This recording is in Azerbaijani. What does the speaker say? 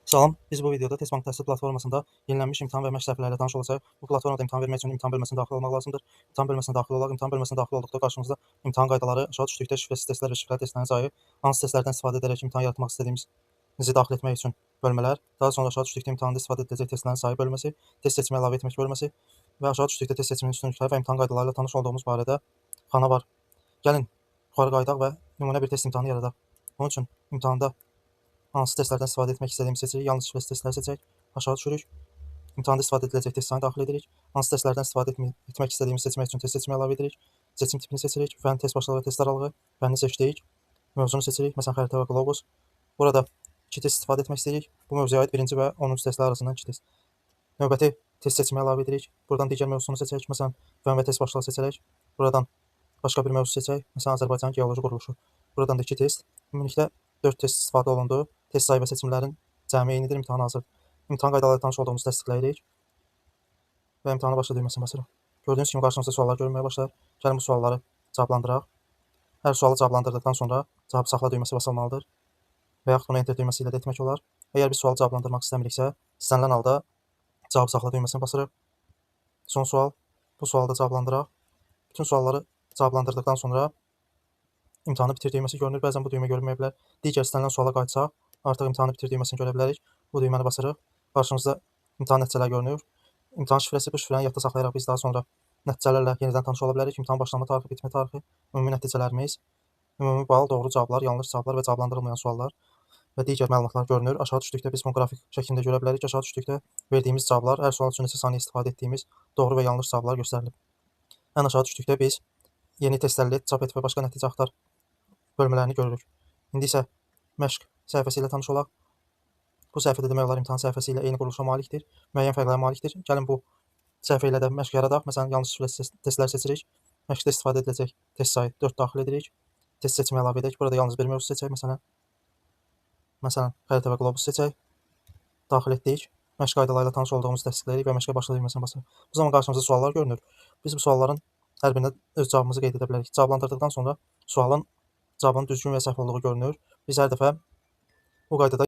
Salam, biz bu videoda Test Bank Təhsil platformasında yenilənmiş imtahan vermə səhifələri ilə tanış olacağıq. Bu platformada imtahan vermək üçün imtahan bölməsinə daxil olmaq lazımdır. İmtahan bölməsinə daxil olaq. İmtahan bölməsinə daxil olduqda qarşımızda imtahan qaydaları, aşağı düşdükdə şifrəsiz testlər və şifrəli testlərin sayı, hansı testlərdən istifadə edərək imtahan yaratmaq istədiyimizi daxil etmək üçün bölmələr, daha sonra aşağı düşdükdə imtahanda istifadə ediləcək testlərin sayı bölməsi, test seçimi əlavə etmək bölməsi və aşağı düşdükdə test seçiminin üstünlükləri və imtahan qaydaları ilə tanış olduğumuz barədə xana var. Gəlin yuxarı qayıdaq və nümunə bir test imtahanı yaradaq. Onun üçün imtahanda hansı testlərdən istifadə etmək istədiyimizi seçirik. Yalnız şifrəsiz testləri seçək. Aşağı düşürük. İmtahanda istifadə ediləcək test sayını daxil edirik. Hansı testlərdən istifadə etmək istədiyimizi seçmək üçün test seçimi əlavə edirik. Seçim tipini seçirik. Fənn test başlığı və test aralığı. Fənni seçdik. Mövzunu seçirik. Məsələn, xəritə və qlobus. Burada 2 test istifadə etmək istəyirik. Bu mövzuya aid 1-ci və 10-cu testlər arasından 2 test. Növbəti test seçimi əlavə edirik. Buradan digər mövzusunu seçək. Məsələn, fənn və test başlığı seçərək. Buradan başqa bir mövzu seçək. Məsələn, Azərbaycan geoloji quruluşu. Buradan da 2 test. Ümumilikdə 4 test istifadə olundu. Test sayı və seçimlərin cəmi eynidir. İmtahan hazır. İmtahan qaydaları tanış olduğumuzu təsdiqləyirik və imtahana başla düyməsini basırıq. Gördüyünüz kimi qarşımızda suallar görünməyə başlar. Gəlin bu sualları cavablandıraq. Hər sualı cavablandırdıqdan sonra cavab saxla düyməsi basılmalıdır və yaxud bunu enter düyməsi ilə də etmək olar. Əgər biz sualı cavablandırmaq istəmiriksə, istənilən halda cavab saxla düyməsini basırıq. Son sual. Bu sualı da cavablandıraq. Bütün sualları cavablandırdıqdan sonra imtahanı bitir düyməsi görünür. Bəzən bu düymə görünməyə bilər. Digər istənilən suala qayıtsaq, artıq imtahanı bitir düyməsini görə bilərik. Bu düyməni basırıq. Qarşımızda imtahan nəticələri görünür. İmtahan şifrəsi, bu şifrəni yadda saxlayaraq biz daha sonra nəticələrlə yenidən tanış ola bilərik. İmtahan başlama tarixi, bitmə tarixi, ümumi nəticələrimiz, ümumi bal, doğru cavablar, yanlış cavablar və cavablandırılmayan suallar və digər məlumatlar görünür. Aşağı düşdükdə biz bunu qrafik şəklində görə bilərik. Aşağı düşdükdə verdiyimiz cavablar, hər sual üçün neçə saniyə istifadə etdiyimiz doğru və yanlış cavablar göstərilib. Ən aşağı düşdükdə biz yeni test əldə et, çap et və başqa nəticə axtar bölmələrini görürük. İndi isə məşq səhifəsi ilə tanış olaq. Bu səhifədə demək olar imtahan səhifəsi ilə eyni quruluşa malikdir, müəyyən fərqlərə malikdir. Gəlin bu səhifə ilə də məşq yaradaq. Məsələn, yalnız şifrəsiz testlər seçirik. Məşqdə istifadə ediləcək test sayı 4 daxil edirik. Test seçimi əlavə edək. Burada yalnız bir mövzu seçək. Məsələn, xəritə və qlobus seçək. Daxil etdik. Məşq qaydaları ilə tanış olduğumuzu təsdiqləyirik və məşqə başla düyməsini basırıq. Bu zaman qarşımıza suallar görünür. Biz bu sualların hər birində öz cavabımızı qeyd edə bilərik. Cavablandırdıqdan sonra sualın cavabının düzgün və ya səhv olduğu görünür. Biz hər dəfə bu qaydada